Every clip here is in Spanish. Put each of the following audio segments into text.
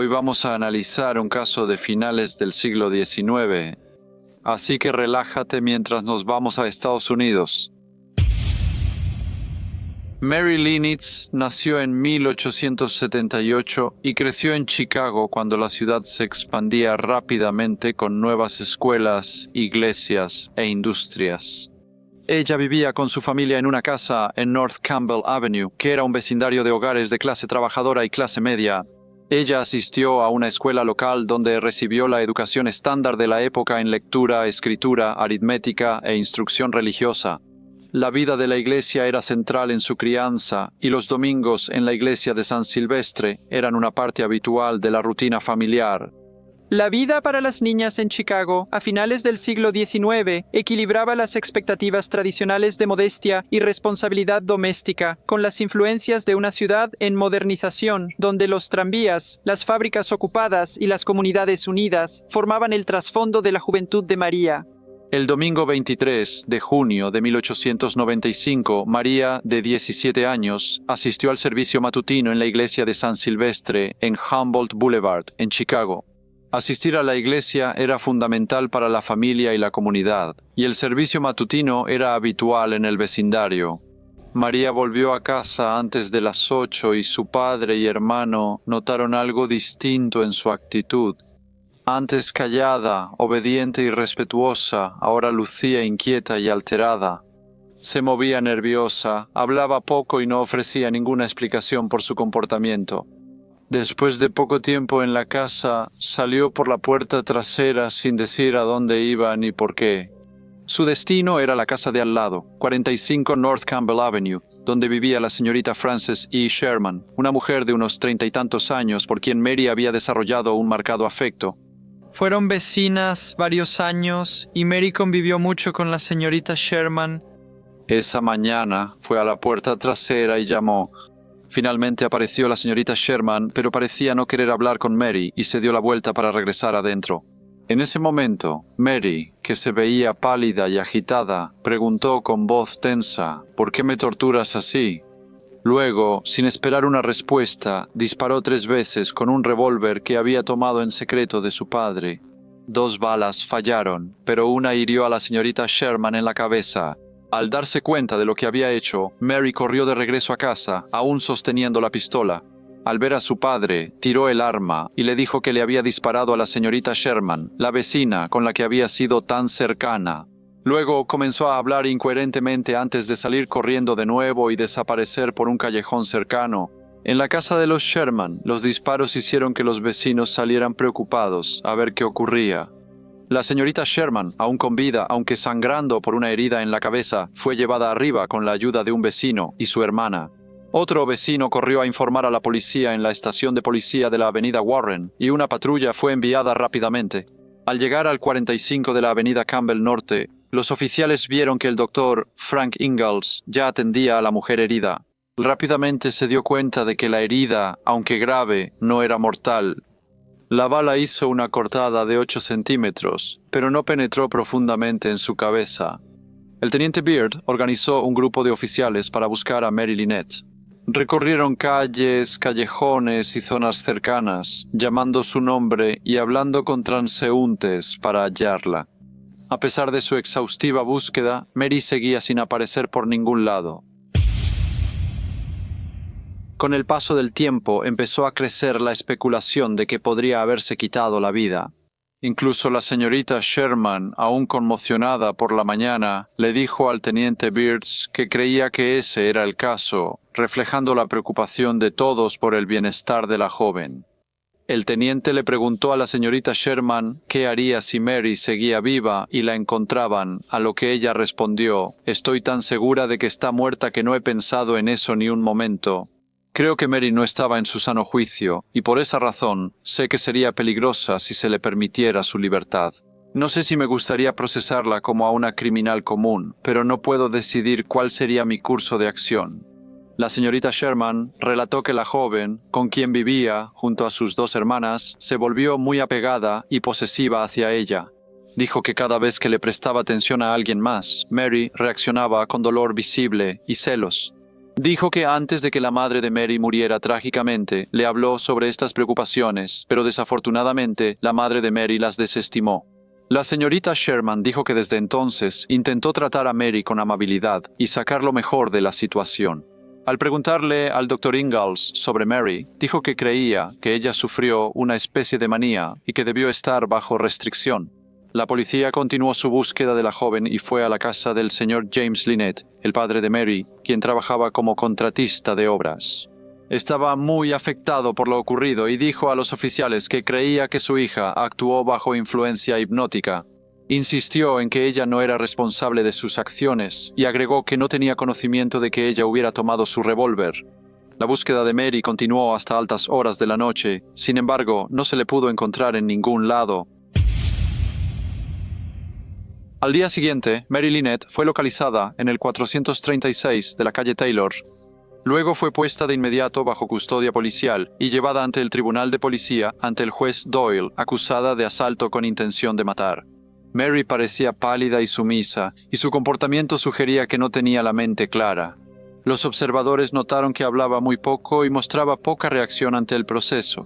Hoy vamos a analizar un caso de finales del siglo XIX, así que relájate mientras nos vamos a Estados Unidos. Mary Linitz nació en 1878 y creció en Chicago cuando la ciudad se expandía rápidamente con nuevas escuelas, iglesias e industrias. Ella vivía con su familia en una casa en North Campbell Avenue, que era un vecindario de hogares de clase trabajadora y clase media. Ella asistió a una escuela local donde recibió la educación estándar de la época en lectura, escritura, aritmética e instrucción religiosa. La vida de la iglesia era central en su crianza y los domingos en la iglesia de San Silvestre eran una parte habitual de la rutina familiar. La vida para las niñas en Chicago a finales del siglo XIX equilibraba las expectativas tradicionales de modestia y responsabilidad doméstica con las influencias de una ciudad en modernización, donde los tranvías, las fábricas ocupadas y las comunidades unidas formaban el trasfondo de la juventud de María. El domingo 23 de junio de 1895, María, de 17 años, asistió al servicio matutino en la iglesia de San Silvestre en Humboldt Boulevard, en Chicago. Asistir a la iglesia era fundamental para la familia y la comunidad, y el servicio matutino era habitual en el vecindario. María volvió a casa antes de las 8 y su padre y hermano notaron algo distinto en su actitud. Antes callada, obediente y respetuosa, ahora lucía inquieta y alterada. Se movía nerviosa, hablaba poco y no ofrecía ninguna explicación por su comportamiento. Después de poco tiempo en la casa, salió por la puerta trasera sin decir a dónde iba ni por qué. Su destino era la casa de al lado, 45 North Campbell Avenue, donde vivía la señorita Frances E. Sherman, una mujer de unos 30 y tantos años por quien Mary había desarrollado un marcado afecto. Fueron vecinas varios años y Mary convivió mucho con la señorita Sherman. Esa mañana fue a la puerta trasera y llamó. Finalmente apareció la señorita Sherman, pero parecía no querer hablar con Mary y se dio la vuelta para regresar adentro. En ese momento, Mary, que se veía pálida y agitada, preguntó con voz tensa, ¿por qué me torturas así? Luego, sin esperar una respuesta, disparó 3 veces con un revólver que había tomado en secreto de su padre. 2 balas fallaron, pero una hirió a la señorita Sherman en la cabeza. Al darse cuenta de lo que había hecho, Mary corrió de regreso a casa, aún sosteniendo la pistola. Al ver a su padre, tiró el arma y le dijo que le había disparado a la señorita Sherman, la vecina con la que había sido tan cercana. Luego comenzó a hablar incoherentemente antes de salir corriendo de nuevo y desaparecer por un callejón cercano. En la casa de los Sherman, los disparos hicieron que los vecinos salieran preocupados a ver qué ocurría. La señorita Sherman, aún con vida, aunque sangrando por una herida en la cabeza, fue llevada arriba con la ayuda de un vecino y su hermana. Otro vecino corrió a informar a la policía en la estación de policía de la avenida Warren y una patrulla fue enviada rápidamente. Al llegar al 45 de la avenida Campbell Norte, los oficiales vieron que el doctor Frank Ingalls ya atendía a la mujer herida. Rápidamente se dio cuenta de que la herida, aunque grave, no era mortal. La bala hizo una cortada de 8 centímetros, pero no penetró profundamente en su cabeza. El teniente Beard organizó un grupo de oficiales para buscar a Mary Linette. Recorrieron calles, callejones y zonas cercanas, llamando su nombre y hablando con transeúntes para hallarla. A pesar de su exhaustiva búsqueda, Mary seguía sin aparecer por ningún lado. Con el paso del tiempo empezó a crecer la especulación de que podría haberse quitado la vida. Incluso la señorita Sherman, aún conmocionada por la mañana, le dijo al teniente Beards que creía que ese era el caso, reflejando la preocupación de todos por el bienestar de la joven. El teniente le preguntó a la señorita Sherman qué haría si Mary seguía viva y la encontraban, a lo que ella respondió, «Estoy tan segura de que está muerta que no he pensado en eso ni un momento. Creo que Mary no estaba en su sano juicio, y por esa razón sé que sería peligrosa si se le permitiera su libertad. No sé si me gustaría procesarla como a una criminal común, pero no puedo decidir cuál sería mi curso de acción». La señorita Sherman relató que la joven, con quien vivía, junto a sus 2 hermanas, se volvió muy apegada y posesiva hacia ella. Dijo que cada vez que le prestaba atención a alguien más, Mary reaccionaba con dolor visible y celos. Dijo que antes de que la madre de Mary muriera trágicamente, le habló sobre estas preocupaciones, pero desafortunadamente la madre de Mary las desestimó. La señorita Sherman dijo que desde entonces intentó tratar a Mary con amabilidad y sacar lo mejor de la situación. Al preguntarle al Dr. Ingalls sobre Mary, dijo que creía que ella sufrió una especie de manía y que debió estar bajo restricción. La policía continuó su búsqueda de la joven y fue a la casa del señor James Lynette, el padre de Mary, quien trabajaba como contratista de obras. Estaba muy afectado por lo ocurrido y dijo a los oficiales que creía que su hija actuó bajo influencia hipnótica. Insistió en que ella no era responsable de sus acciones y agregó que no tenía conocimiento de que ella hubiera tomado su revólver. La búsqueda de Mary continuó hasta altas horas de la noche, sin embargo, no se le pudo encontrar en ningún lado. Al día siguiente, Mary Lynette fue localizada en el 436 de la calle Taylor. Luego fue puesta de inmediato bajo custodia policial y llevada ante el tribunal de policía ante el juez Doyle, acusada de asalto con intención de matar. Mary parecía pálida y sumisa, y su comportamiento sugería que no tenía la mente clara. Los observadores notaron que hablaba muy poco y mostraba poca reacción ante el proceso.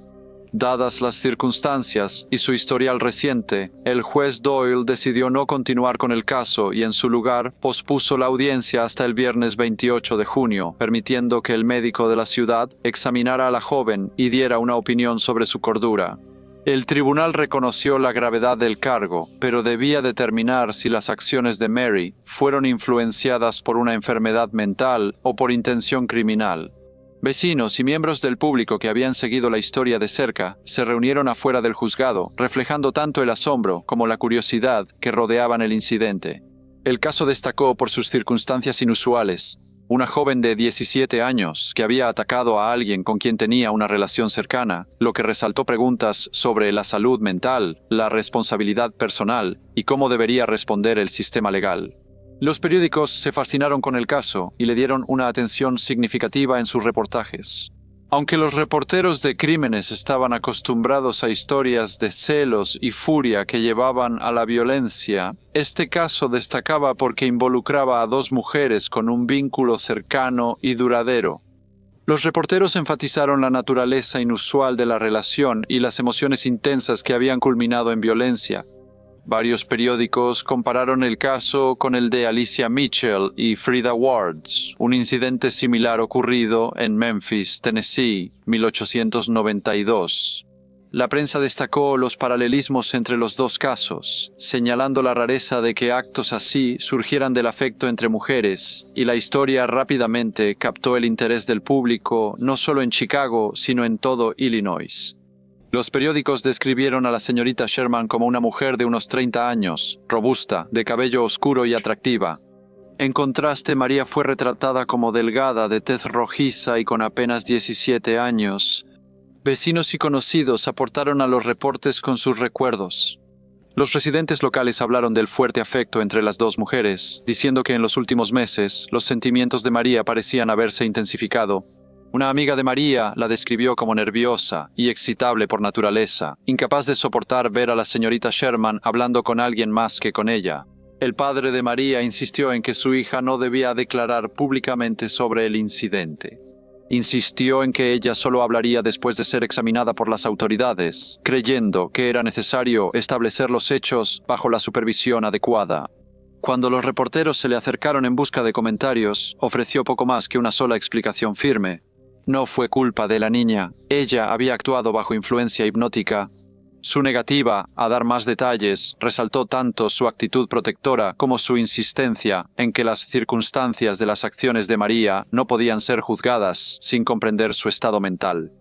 Dadas las circunstancias y su historial reciente, el juez Doyle decidió no continuar con el caso y en su lugar pospuso la audiencia hasta el viernes 28 de junio, permitiendo que el médico de la ciudad examinara a la joven y diera una opinión sobre su cordura. El tribunal reconoció la gravedad del cargo, pero debía determinar si las acciones de Mary fueron influenciadas por una enfermedad mental o por intención criminal. Vecinos y miembros del público que habían seguido la historia de cerca se reunieron afuera del juzgado, reflejando tanto el asombro como la curiosidad que rodeaban el incidente. El caso destacó por sus circunstancias inusuales. Una joven de 17 años que había atacado a alguien con quien tenía una relación cercana, lo que resaltó preguntas sobre la salud mental, la responsabilidad personal y cómo debería responder el sistema legal. Los periódicos se fascinaron con el caso y le dieron una atención significativa en sus reportajes. Aunque los reporteros de crímenes estaban acostumbrados a historias de celos y furia que llevaban a la violencia, este caso destacaba porque involucraba a dos mujeres con un vínculo cercano y duradero. Los reporteros enfatizaron la naturaleza inusual de la relación y las emociones intensas que habían culminado en violencia. Varios periódicos compararon el caso con el de Alicia Mitchell y Frida Wards, un incidente similar ocurrido en Memphis, Tennessee, 1892. La prensa destacó los paralelismos entre los dos casos, señalando la rareza de que actos así surgieran del afecto entre mujeres, y la historia rápidamente captó el interés del público no solo en Chicago, sino en todo Illinois. Los periódicos describieron a la señorita Sherman como una mujer de unos 30 años, robusta, de cabello oscuro y atractiva. En contraste, María fue retratada como delgada, de tez rojiza y con apenas 17 años. Vecinos y conocidos aportaron a los reportes con sus recuerdos. Los residentes locales hablaron del fuerte afecto entre las dos mujeres, diciendo que en los últimos meses los sentimientos de María parecían haberse intensificado. Una amiga de María la describió como nerviosa y excitable por naturaleza, incapaz de soportar ver a la señorita Sherman hablando con alguien más que con ella. El padre de María insistió en que su hija no debía declarar públicamente sobre el incidente. Insistió en que ella solo hablaría después de ser examinada por las autoridades, creyendo que era necesario establecer los hechos bajo la supervisión adecuada. Cuando los reporteros se le acercaron en busca de comentarios, ofreció poco más que una sola explicación firme. No fue culpa de la niña. Ella había actuado bajo influencia hipnótica. Su negativa a dar más detalles resaltó tanto su actitud protectora como su insistencia en que las circunstancias de las acciones de María no podían ser juzgadas sin comprender su estado mental.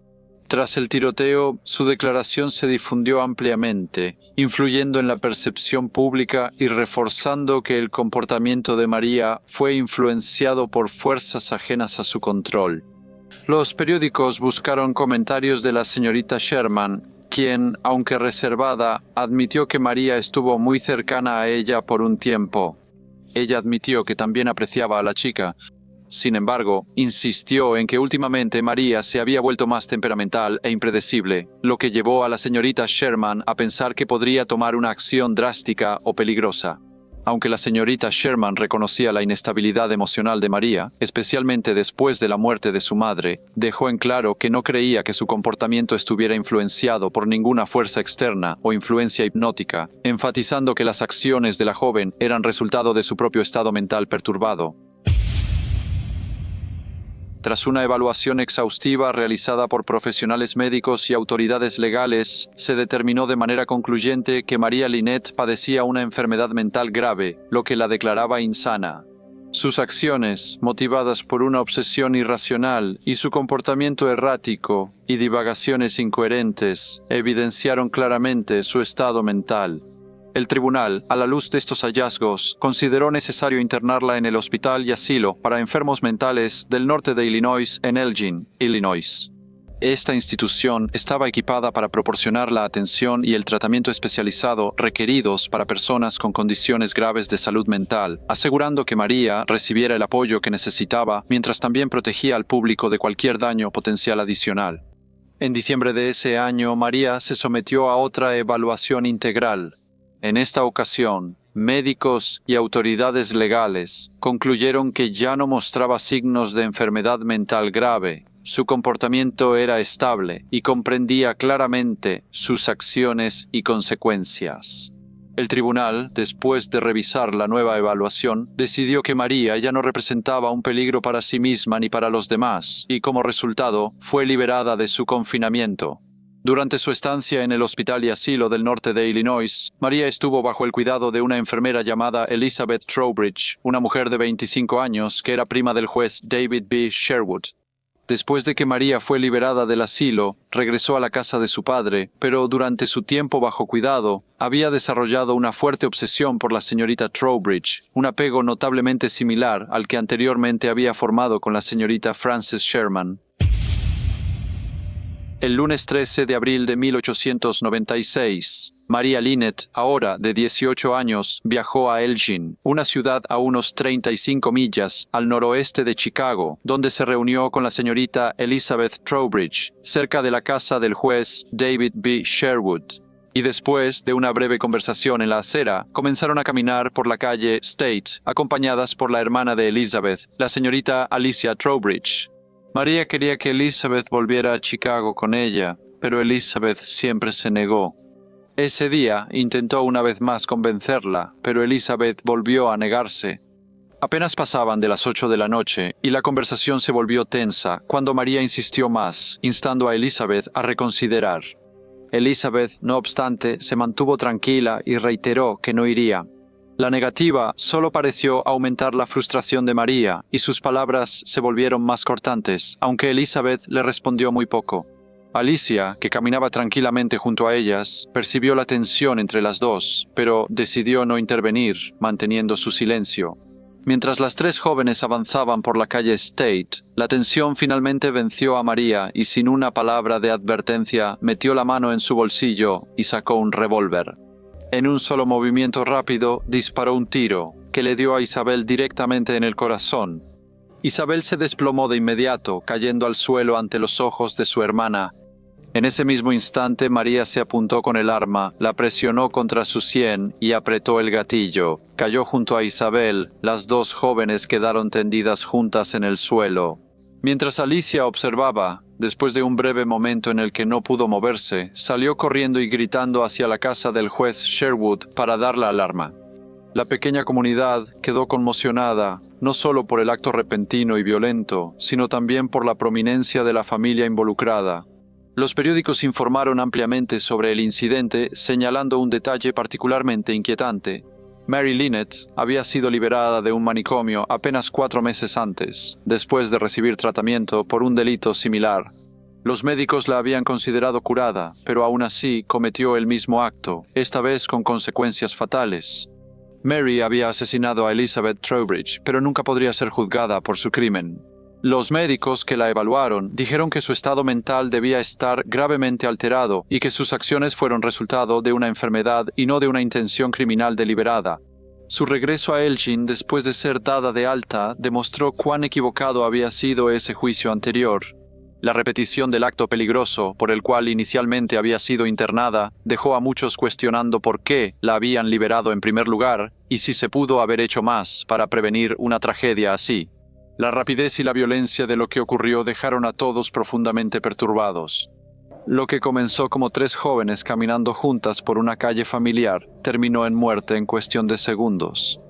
Tras el tiroteo, su declaración se difundió ampliamente, influyendo en la percepción pública y reforzando que el comportamiento de María fue influenciado por fuerzas ajenas a su control. Los periódicos buscaron comentarios de la señorita Sherman, quien, aunque reservada, admitió que María estuvo muy cercana a ella por un tiempo. Ella admitió que también apreciaba a la chica. Sin embargo, insistió en que últimamente María se había vuelto más temperamental e impredecible, lo que llevó a la señorita Sherman a pensar que podría tomar una acción drástica o peligrosa. Aunque la señorita Sherman reconocía la inestabilidad emocional de María, especialmente después de la muerte de su madre, dejó en claro que no creía que su comportamiento estuviera influenciado por ninguna fuerza externa o influencia hipnótica, enfatizando que las acciones de la joven eran resultado de su propio estado mental perturbado. Tras una evaluación exhaustiva realizada por profesionales médicos y autoridades legales, se determinó de manera concluyente que María Lynette padecía una enfermedad mental grave, lo que la declaraba insana. Sus acciones, motivadas por una obsesión irracional, y su comportamiento errático y divagaciones incoherentes, evidenciaron claramente su estado mental. El tribunal, a la luz de estos hallazgos, consideró necesario internarla en el Hospital y Asilo para Enfermos Mentales del norte de Illinois en Elgin, Illinois. Esta institución estaba equipada para proporcionar la atención y el tratamiento especializado requeridos para personas con condiciones graves de salud mental, asegurando que María recibiera el apoyo que necesitaba, mientras también protegía al público de cualquier daño potencial adicional. En diciembre de ese año, María se sometió a otra evaluación integral. En esta ocasión, médicos y autoridades legales concluyeron que ya no mostraba signos de enfermedad mental grave. Su comportamiento era estable y comprendía claramente sus acciones y consecuencias. El tribunal, después de revisar la nueva evaluación, decidió que María ya no representaba un peligro para sí misma ni para los demás, y como resultado, fue liberada de su confinamiento. Durante su estancia en el Hospital y Asilo del norte de Illinois, María estuvo bajo el cuidado de una enfermera llamada Elizabeth Trowbridge, una mujer de 25 años que era prima del juez David B. Sherwood. Después de que María fue liberada del asilo, regresó a la casa de su padre, pero durante su tiempo bajo cuidado, había desarrollado una fuerte obsesión por la señorita Trowbridge, un apego notablemente similar al que anteriormente había formado con la señorita Frances Sherman. El lunes 13 de abril de 1896, María Lynette, ahora de 18 años, viajó a Elgin, una ciudad a unos 35 millas al noroeste de Chicago, donde se reunió con la señorita Elizabeth Trowbridge, cerca de la casa del juez David B. Sherwood. Y después de una breve conversación en la acera, comenzaron a caminar por la calle State, acompañadas por la hermana de Elizabeth, la señorita Alicia Trowbridge. María quería que Elizabeth volviera a Chicago con ella, pero Elizabeth siempre se negó. Ese día intentó una vez más convencerla, pero Elizabeth volvió a negarse. Apenas pasaban de las 8 de la noche y la conversación se volvió tensa cuando María insistió más, instando a Elizabeth a reconsiderar. Elizabeth, no obstante, se mantuvo tranquila y reiteró que no iría. La negativa solo pareció aumentar la frustración de María y sus palabras se volvieron más cortantes, aunque Elizabeth le respondió muy poco. Alicia, que caminaba tranquilamente junto a ellas, percibió la tensión entre las dos, pero decidió no intervenir, manteniendo su silencio. Mientras las tres jóvenes avanzaban por la calle State, la tensión finalmente venció a María y sin una palabra de advertencia metió la mano en su bolsillo y sacó un revólver. En un solo movimiento rápido, disparó un tiro, que le dio a Isabel directamente en el corazón. Isabel se desplomó de inmediato, cayendo al suelo ante los ojos de su hermana. En ese mismo instante, María se apuntó con el arma, la presionó contra su sien y apretó el gatillo. Cayó junto a Isabel, las dos jóvenes quedaron tendidas juntas en el suelo. Mientras Alicia observaba, después de un breve momento en el que no pudo moverse, salió corriendo y gritando hacia la casa del juez Sherwood para dar la alarma. La pequeña comunidad quedó conmocionada, no solo por el acto repentino y violento, sino también por la prominencia de la familia involucrada. Los periódicos informaron ampliamente sobre el incidente, señalando un detalle particularmente inquietante. Mary Lynette había sido liberada de un manicomio apenas 4 meses antes, después de recibir tratamiento por un delito similar. Los médicos la habían considerado curada, pero aún así cometió el mismo acto, esta vez con consecuencias fatales. Mary había asesinado a Elizabeth Trowbridge, pero nunca podría ser juzgada por su crimen. Los médicos que la evaluaron dijeron que su estado mental debía estar gravemente alterado y que sus acciones fueron resultado de una enfermedad y no de una intención criminal deliberada. Su regreso a Elgin después de ser dada de alta demostró cuán equivocado había sido ese juicio anterior. La repetición del acto peligroso, por el cual inicialmente había sido internada, dejó a muchos cuestionando por qué la habían liberado en primer lugar y si se pudo haber hecho más para prevenir una tragedia así. La rapidez y la violencia de lo que ocurrió dejaron a todos profundamente perturbados. Lo que comenzó como 3 jóvenes caminando juntas por una calle familiar terminó en muerte en cuestión de segundos.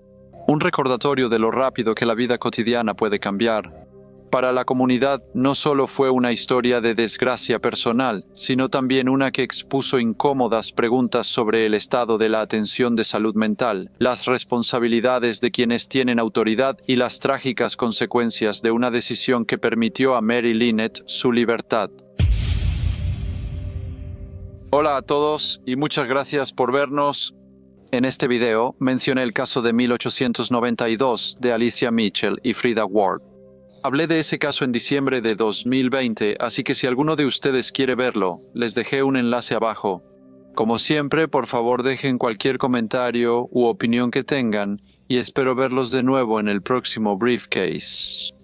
Un recordatorio de lo rápido que la vida cotidiana puede cambiar. Para la comunidad no solo fue una historia de desgracia personal, sino también una que expuso incómodas preguntas sobre el estado de la atención de salud mental, las responsabilidades de quienes tienen autoridad y las trágicas consecuencias de una decisión que permitió a Mary Lynette su libertad. Hola a todos y muchas gracias por vernos. En este video mencioné el caso de 1892 de Alicia Mitchell y Frida Ward. Hablé de ese caso en diciembre de 2020, así que si alguno de ustedes quiere verlo, les dejé un enlace abajo. Como siempre, por favor dejen cualquier comentario u opinión que tengan y espero verlos de nuevo en el próximo Briefcase.